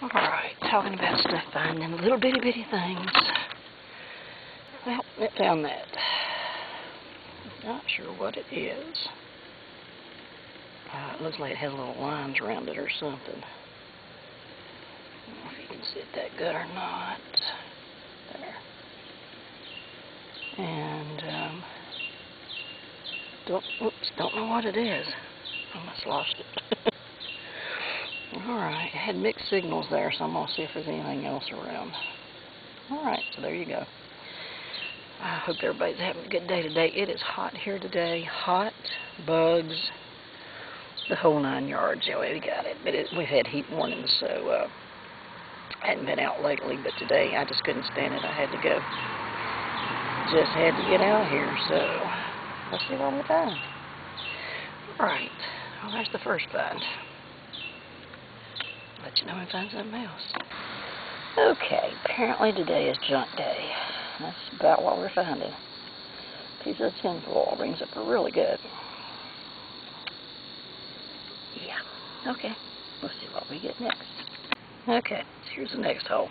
Alright, talking about stuff, finding little bitty things. Well, it found that. Not sure what it is. It looks like it has little lines around it or something. I don't know if you can see it that good or not. There. And, don't know what it is. I almost lost it. Alright, it had mixed signals there, so I'm going to see if there's anything else around. Alright, so there you go. I hope everybody's having a good day today. It is hot here today. Hot, bugs, the whole 9 yards. Yeah, we got it. But we've had heat warnings, so I hadn't been out lately. But today I just couldn't stand it. I had to go. Just had to get out of here, so let's see what we find. Alright, well, there's the first find. Let you know when I find something else. Okay, apparently today is junk day. That's about what we're finding. Piece of tinfoil rings up really good. Yeah, okay. We'll see what we get next. Okay, here's the next hole.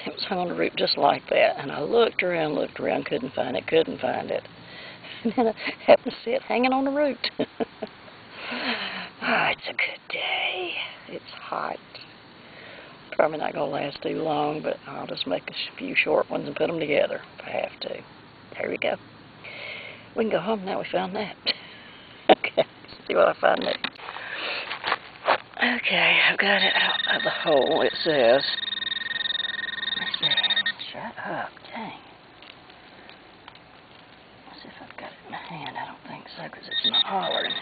It was hung on the root just like that, and I looked around, couldn't find it. And then I happened to see it hanging on the root. It's a good day. It's hot. Probably not going to last too long, but I'll just make a few short ones and put them together if I have to. There we go. We can go home now we found that. Okay, let's see what I find next. Okay, I've got it out of the hole. It says, let's see, shut up, dang. Let's see if I've got it in my hand. I don't think so because it's not hollering.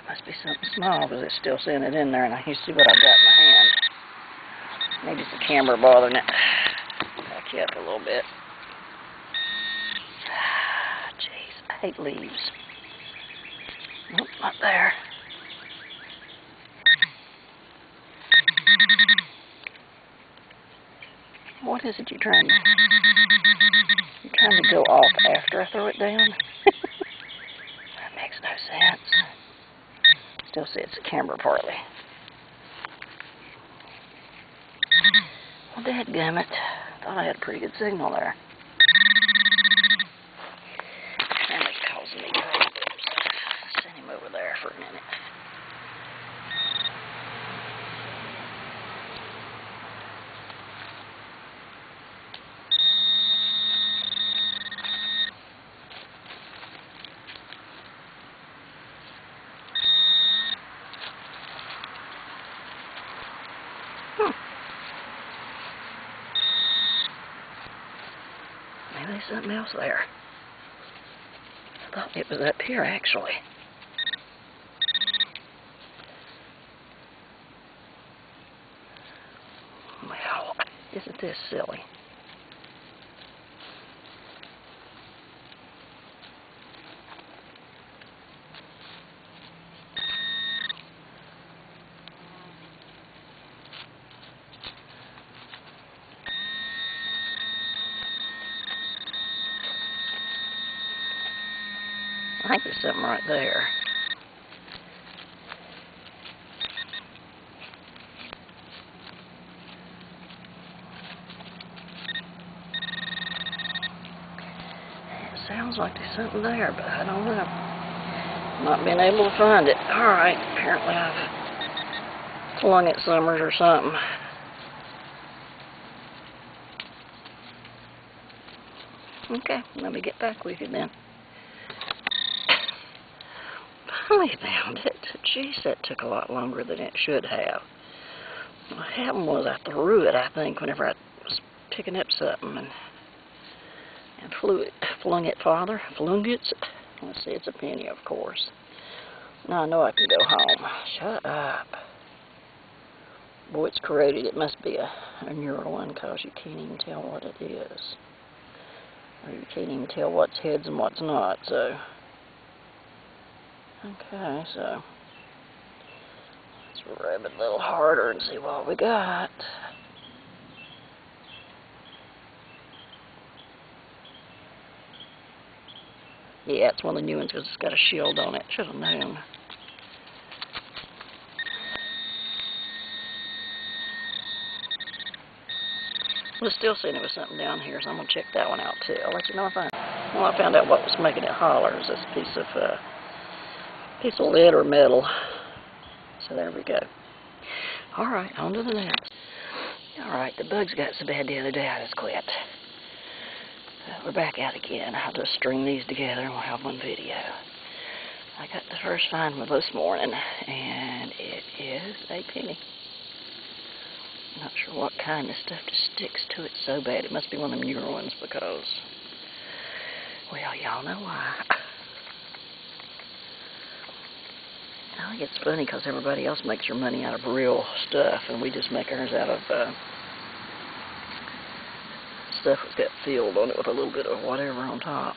Must be something small because it's still seeing it in there, and I can see what I've got in my hand. Maybe it's the camera bothering it. Back you up a little bit. Jeez, I hate leaves. Nope, not there. What is it you're trying to? You're trying to go off after I throw it down? That makes no sense. Still see it's the camera partly. Well, dadgummit. Thought I had a pretty good signal there. Camera's causing me problems. Send him over there for a minute. Maybe there's something else there. I thought it was up here, actually. Well, isn't this silly? I think there's something right there. It sounds like there's something there, but I don't know. Not being able to find it. Alright, apparently I've flung it somewhere or something. Okay, let me get back with you then. Finally found it. Jeez, that took a lot longer than it should have. What happened was I threw it, I think, whenever I was picking up something and flung it farther. Flung it. Let's see, it's a penny, of course. Now I know I can go home. Shut up. Boy, it's corroded. It must be a neural one because you can't even tell what it is. Or you can't even tell what's heads and what's not, so... Okay, so let's rub it a little harder and see what we got. Yeah, it's one of the new ones because it's got a shield on it. Should have known. We'll still see there was something down here, so I'm going to check that one out too. I'll let you know if I found out what was making it holler. Is this piece of lead or metal. So there we go. Alright, on to the next. Alright, the bugs got so bad the other day I just quit. We're back out again. I'll just string these together and we'll have one video. I got the first find with this morning, and it is a penny. Not sure what kind of stuff just sticks to it so bad. It must be one of them newer ones because, well, y'all know why. I think it's funny because everybody else makes their money out of real stuff, and we just make ours out of stuff that's got filled on it with a little bit of whatever on top.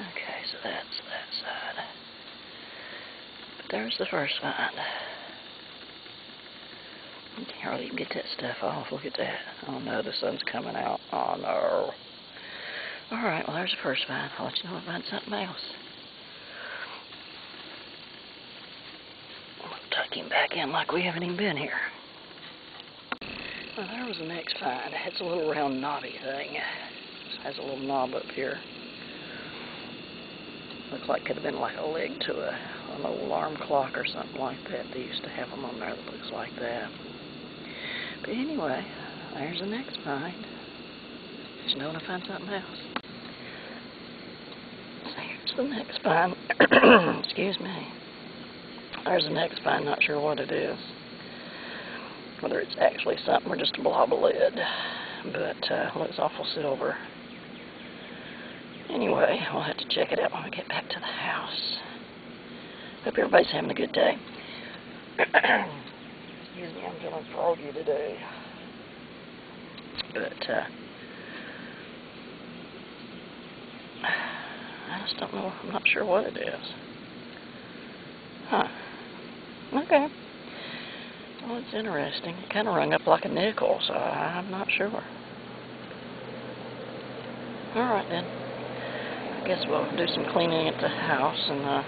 Okay, so that's that side. But there's the first find. You can't hardly even get that stuff off. Look at that. Oh no, the sun's coming out. Oh no. Alright, well there's the first find. I'll let you know if I find something else. I'm going to tuck him back in like we haven't even been here. Well, there was the next find. It's a little round knobby thing. It has a little knob up here. Looks like it could have been like a leg to an old alarm clock or something like that. They used to have them on there that looks like that. But anyway, there's the next find. Just know when I find something else. So here's the next find. Excuse me. There's the next find. Not sure what it is. Whether it's actually something or just a blob of lead. But looks awful silver. Anyway, we'll have to check it out when we get back to the house. Hope everybody's having a good day. Excuse me, I'm feeling froggy today. But I just don't know. I'm not sure what it is. Huh. Okay. Well, it's interesting. It kind of rung up like a nickel, so I'm not sure. Alright then. I guess we'll do some cleaning at the house and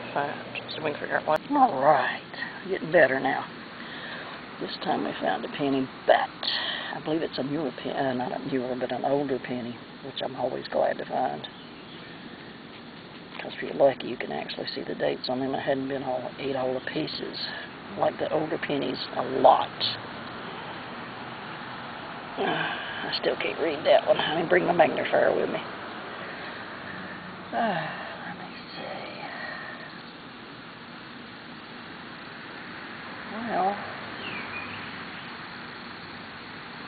so we can figure out what. Alright. Getting better now. This time we found a penny, but I believe it's a newer penny, not a newer, but an older penny, which I'm always glad to find. Because if you're lucky, you can actually see the dates on them. It hadn't been ate all the pieces. I like the older pennies a lot. I still can't read that one. I didn't bring my magnifier with me. Let me see. Well,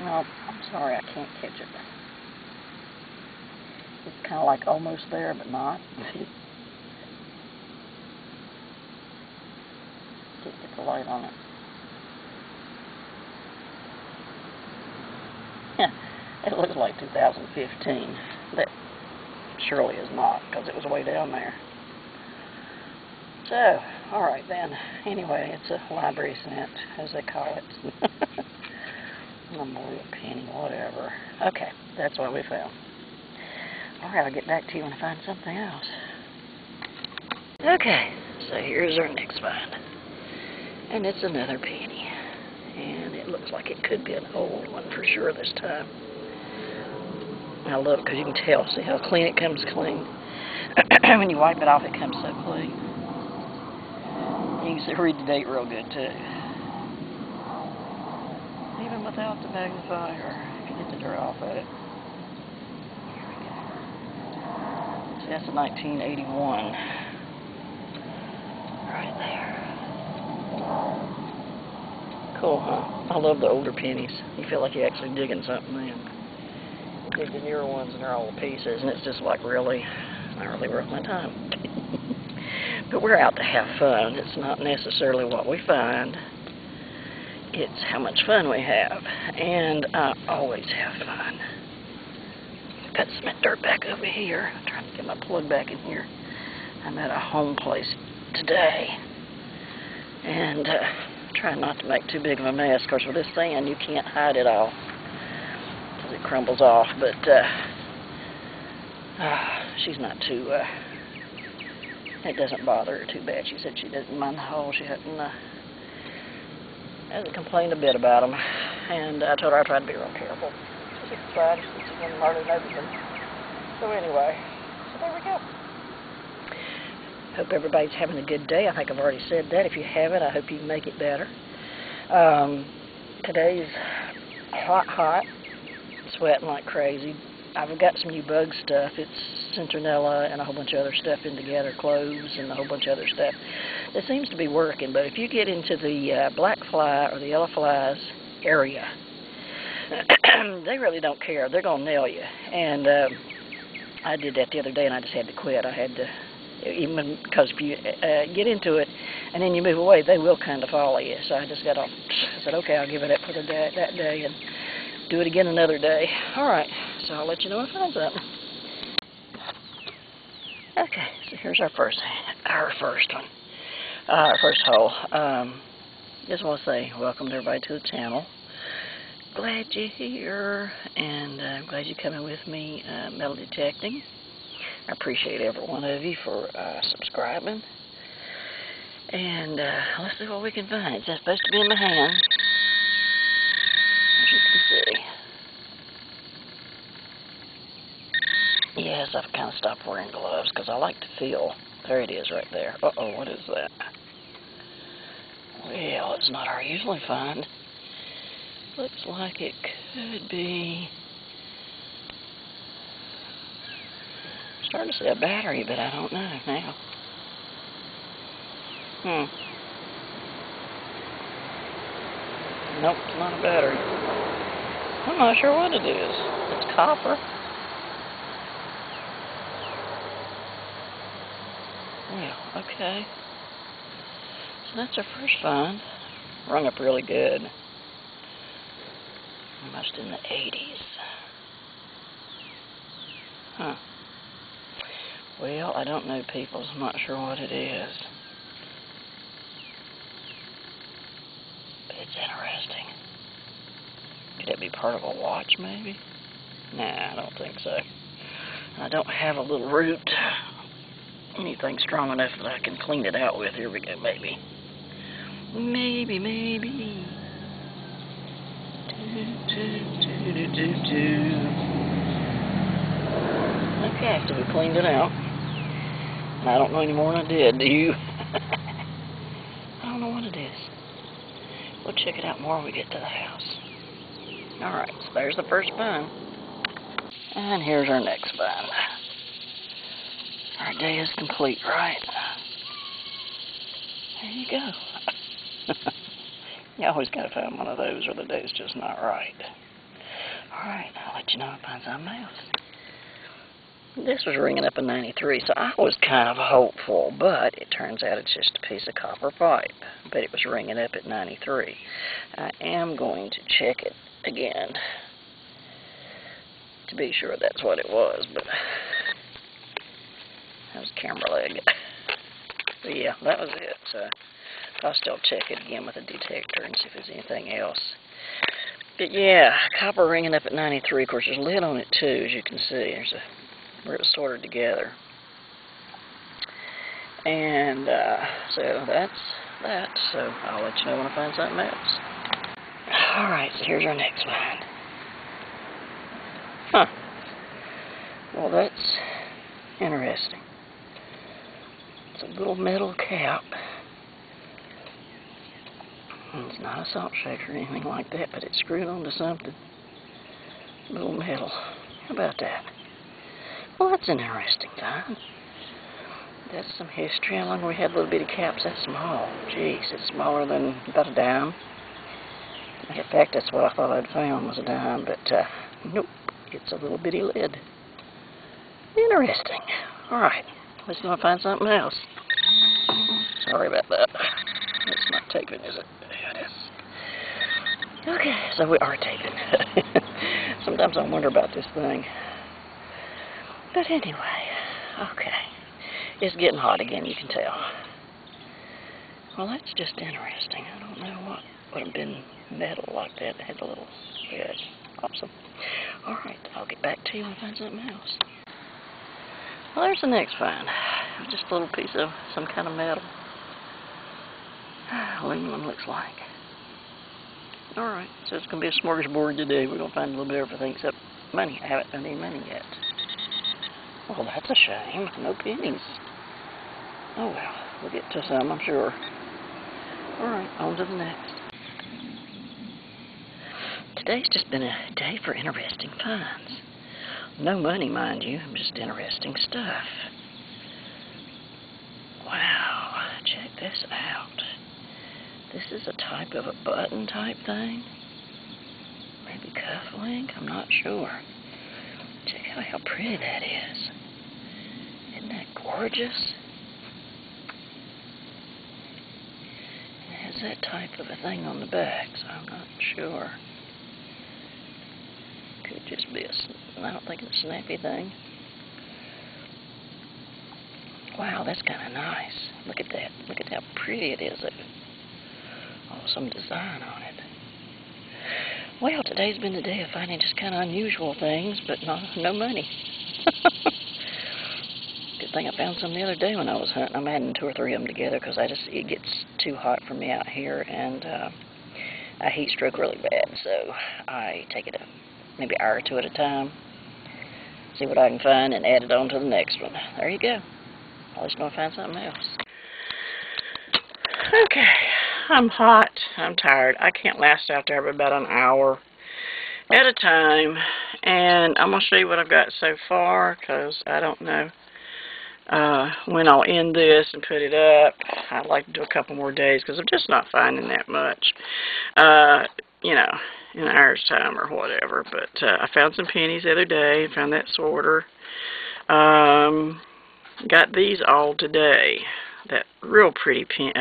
no, I'm sorry, I can't catch it. It's kind of like almost there, but not. Can't get the light on it. Yeah, it looks like 2015. That surely is not, because it was way down there. So, alright then. Anyway, it's a library cent, as they call it. Memorial penny, whatever. Okay, that's what we found. Alright, I'll get back to you when I find something else. Okay, so here's our next find. And it's another penny. And it looks like it could be an old one for sure this time. I love it because you can tell. See how clean it comes clean? When you wipe it off, it comes so clean. You can read the date real good, too. Even without the magnifier, if you get the dirt off of it. Here we go. See, that's a 1981. Right there. Cool, huh? I love the older pennies. You feel like you're actually digging something in. Dig the newer ones and they're all pieces, and it's just like really, not really worth my time. But we're out to have fun. It's not necessarily what we find. It's how much fun we have. And I always have fun. Got some dirt back over here. I'm trying to get my plug back in here. I'm at a home place today. And trying not to make too big of a mess. Of course, with this sand, you can't hide it all. Because it crumbles off. But she's not too, it doesn't bother her too bad. She said she doesn't mind the hole. She hasn't complained a bit about them. And I told her I tried to be real careful. She's fine. She's been harder than everything. So anyway, so there we go. Hope everybody's having a good day. I think I've already said that. If you haven't, I hope you make it better. Today's hot, sweating like crazy. I've got some new bug stuff. It's citronella and a whole bunch of other stuff in together, cloves and a whole bunch of other stuff. That seems to be working, but if you get into the black fly or the yellow flies area, they really don't care. They're going to nail you. And I did that the other day, and I just had to quit. I had to, even because if you get into it and then you move away, they will kind of follow you. So I just got off. I said, okay, I'll give it up for the day, that day and do it again another day. All right, so I'll let you know when I find something. Okay, so here's our first one, our first hole. Just want to say welcome to everybody to the channel. Glad you're here, and I'm glad you're coming with me metal detecting. I appreciate every one of you for subscribing. And let's see what we can find. It's supposed to be in my hand, as you can see. Yes, I've kind of stopped wearing gloves because I like to feel. There it is right there. Uh-oh, what is that? Well, it's not our usually find. Looks like it could be. Starting to see a battery, but I don't know now. Nope, it's not a battery. I'm not sure what it is. It's copper. Well, okay. So that's our first find. Rung up really good. Almost in the 80s. Huh. Well, I don't know, people. I'm not sure what it is. But it's interesting. Could that be part of a watch, maybe? Nah, I don't think so. I don't have a little root. Anything strong enough that I can clean it out with. Here we go, maybe. Maybe. Okay, so we cleaned it out. And I don't know any more than I did, do you? I don't know what it is. We'll check it out more when we get to the house. Alright, so there's the first find. And here's our next find. Our day is complete, right? There you go. You always gotta find one of those or the day's just not right. Alright, I'll let you know if I find something else. This was ringing up a 93, so I was kind of hopeful, but it turns out it's just a piece of copper pipe. But it was ringing up at 93. I am going to check it again to be sure that's what it was, but that was camera leg. But yeah, that was it, so I'll still check it again with a detector and see if there's anything else. But yeah, copper ringing up at 93. Of course, there's a lid on it too, as you can see. There's where it was sorted together. And so that's that. So I'll let you know when I find something else. Alright, so here's our next find. Huh. Well, that's interesting. It's a little metal cap. It's not a salt shaker or anything like that, but it's screwed onto something. A little metal. How about that? Well, that's an interesting find. That's some history. How long we had little bitty caps that small? Jeez, it's smaller than about a dime. In fact, that's what I thought I'd found was a dime, but nope, it's a little bitty lid. Interesting. Alright, let's go find something else. Sorry about that. It's not taping, is it? Yeah, it is. Okay, so we are taping. Sometimes I wonder about this thing. But anyway, okay. It's getting hot again, you can tell. Well, that's just interesting. I don't know what would have been metal like that. It had a little edge. Awesome. Alright, I'll get back to you when I find something else. Well, there's the next find. Just a little piece of some kind of metal. Aluminum looks like. Alright, so it's going to be a smorgasbord today. We're going to find a little bit of everything except money. I haven't found any money yet. Well, that's a shame. No pennies. Oh well, we'll get to some, I'm sure. Alright, on to the next. Today's just been a day for interesting finds. No money, mind you, just interesting stuff. Wow, check this out. This is a type of a button type thing. Maybe cufflink, I'm not sure. Check out how pretty that is. Isn't that gorgeous? It has that type of a thing on the back, so I'm not sure. Could just be I don't think it's a snappy thing. Wow, that's kind of nice. Look at that. Look at how pretty it is. Oh, some design on it. Well, today's been the day of finding just kind of unusual things, but no money. Good thing I found some the other day when I was hunting. I'm adding 2 or 3 of them together because it gets too hot for me out here, and I heat stroke really bad, so I take it maybe an hour or 2 at a time, see what I can find, and add it on to the next one. There you go. Always going to find something else. Okay, I'm hot. I'm tired. I can't last out there but about an hour at a time, and I'm going to show you what I've got so far because I don't know when I'll end this and put it up. I'd like to do a couple more days because I'm just not finding that much, you know, in an hour's time or whatever. But I found some pennies the other day. Found that sorter. Got these all today. That real pretty penny.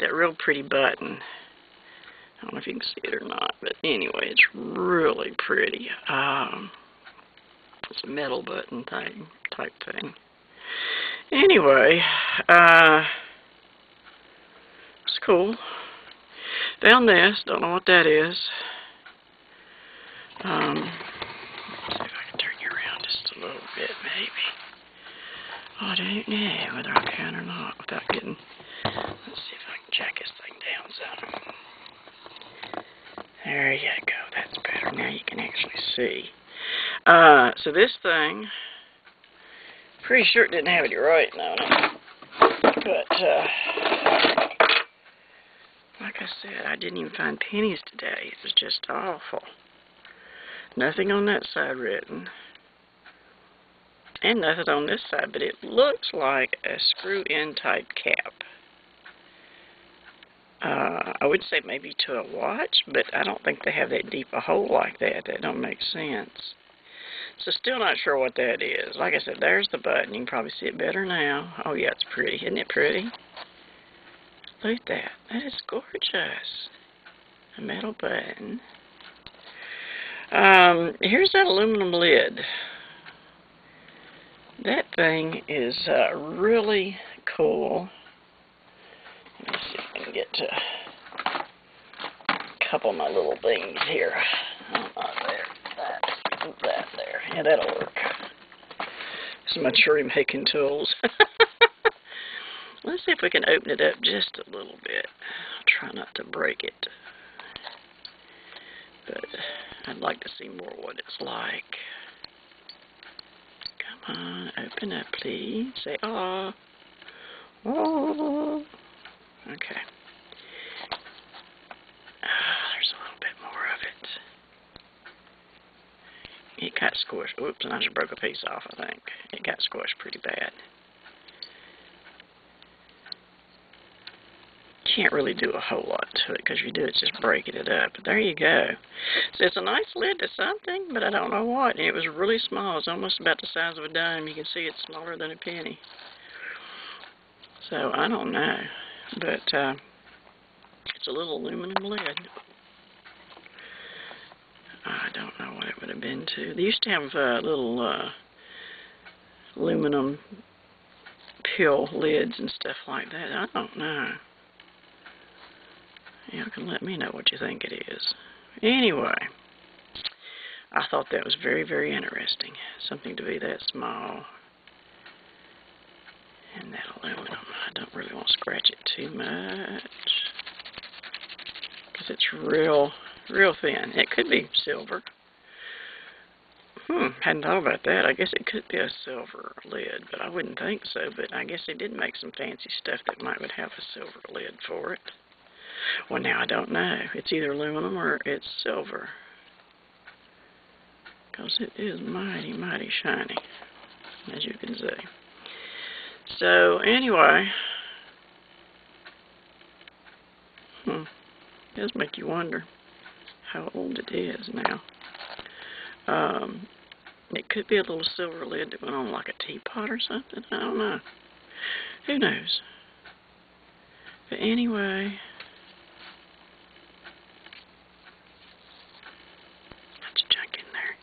That real pretty button. I don't know if you can see it or not, but anyway, it's really pretty. It's a metal button thing, type thing. Anyway, it's cool. Found this. Don't know what that is. Let's see if I can turn you around just a little bit, maybe. I don't know whether I can or not without getting... Let's see if I can jack this thing down some. There you go. That's better. Now you can actually see. So this thing, pretty sure it didn't have any writing on it. But, like I said, I didn't even find pennies today. It was just awful. Nothing on that side written. And nothing on this side, but it looks like a screw-in type cap. I would say maybe to a watch, but I don't think they have that deep a hole like that. That don't make sense. So still not sure what that is. Like I said, there's the button. You can probably see it better now. Oh yeah, it's pretty. Isn't it pretty? Look at that. That is gorgeous. A metal button. Here's that aluminum lid. That thing is really cool. Let me see if I can get to a couple of my little things here. Oh, there. That there. Yeah, that'll work. Some cherry making tools. Let's see if we can open it up just a little bit. I'll try not to break it. But I'd like to see more what it's like. Come on, open up, please. Say, "Aw." Oh. Okay. There's a little bit more of it. It got squished. Oops, and I just broke a piece off, I think. It got squished pretty bad. Can't really do a whole lot to it because if you do, it's just breaking it up. But there you go. So it's a nice lid to something, but I don't know what. And it was really small. It's almost about the size of a dime. You can see it's smaller than a penny. So I don't know. But it's a little aluminum lid. I don't know what it would have been to. They used to have little aluminum pill lids and stuff like that. I don't know. You can let me know what you think it is. Anyway, I thought that was very, very interesting. Something to be that small. And that aluminum, I don't really want to scratch it too much because it's real thin. It could be silver. Hadn't thought about that. I guess it could be a silver lid, but I wouldn't think so. But I guess they did make some fancy stuff that would have a silver lid for it. Well, now I don't know. It's either aluminum or it's silver. Because it is mighty, mighty shiny, as you can see. So, anyway, it does make you wonder how old it is now. It could be a little silver lid that went on like a teapot or something. I don't know. Who knows? But anyway, lots of junk in there.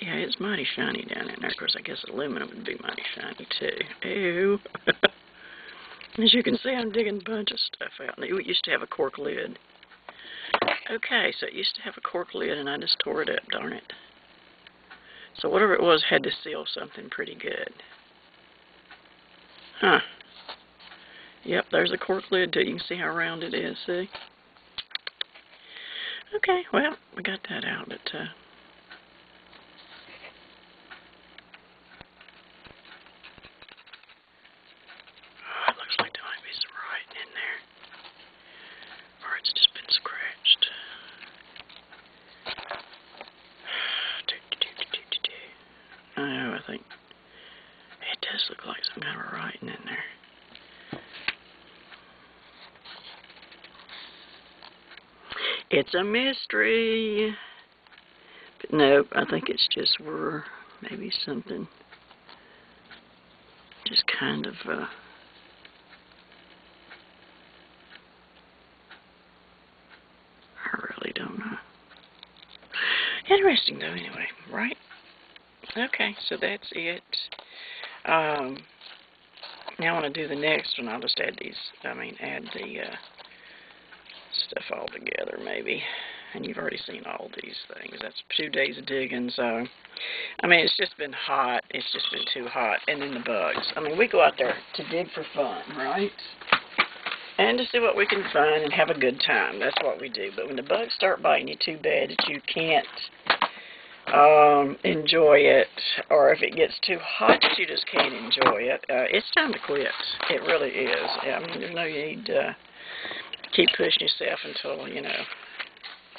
Yeah, it's mighty shiny down in there. Of course, I guess aluminum would be mighty shiny too. Ew. As you can see, I'm digging a bunch of stuff out. It used to have a cork lid. Okay, so it used to have a cork lid, and I just tore it up, darn it. So whatever it was had to seal something pretty good. Huh. Yep, there's a cork lid, too. You can see how round it is, see? Okay, well, we got that out, but, oh, it looks like there might be some writing in there. Or it's just been scratched. Oh, I think it does look like some kind of writing in there. It's a mystery. But no, I think it's just where maybe something just kind of I really don't know. Interesting though, anyway, right? Okay, so that's it. Now I want to do the next one. I'll just add these, add the stuff all together maybe. And you've already seen all these things. That's 2 days of digging, so, it's just been hot. It's just been too hot. And then the bugs. We go out there to dig for fun, right? And to see what we can find and have a good time. That's what we do. But when the bugs start biting you too bad that you can't enjoy it, or if it gets too hot that you just can't enjoy it, it's time to quit. It really is. There's no need to keep pushing yourself until,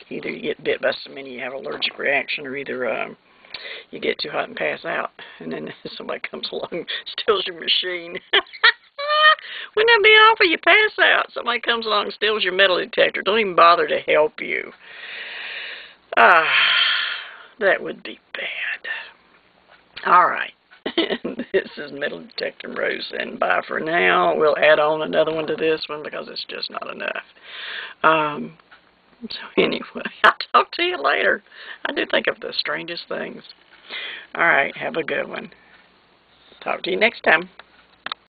either you get bit by so many you have an allergic reaction, or either you get too hot and pass out, and then somebody comes along and steals your machine. Wouldn't that be awful? You pass out, somebody comes along and steals your metal detector. Don't even bother to help you. That would be bad. All right. This is Metal Detector Rose, and bye for now. We'll add on another one to this one because it's just not enough. So anyway, I'll talk to you later. I do think of the strangest things. All right, have a good one. Talk to you next time.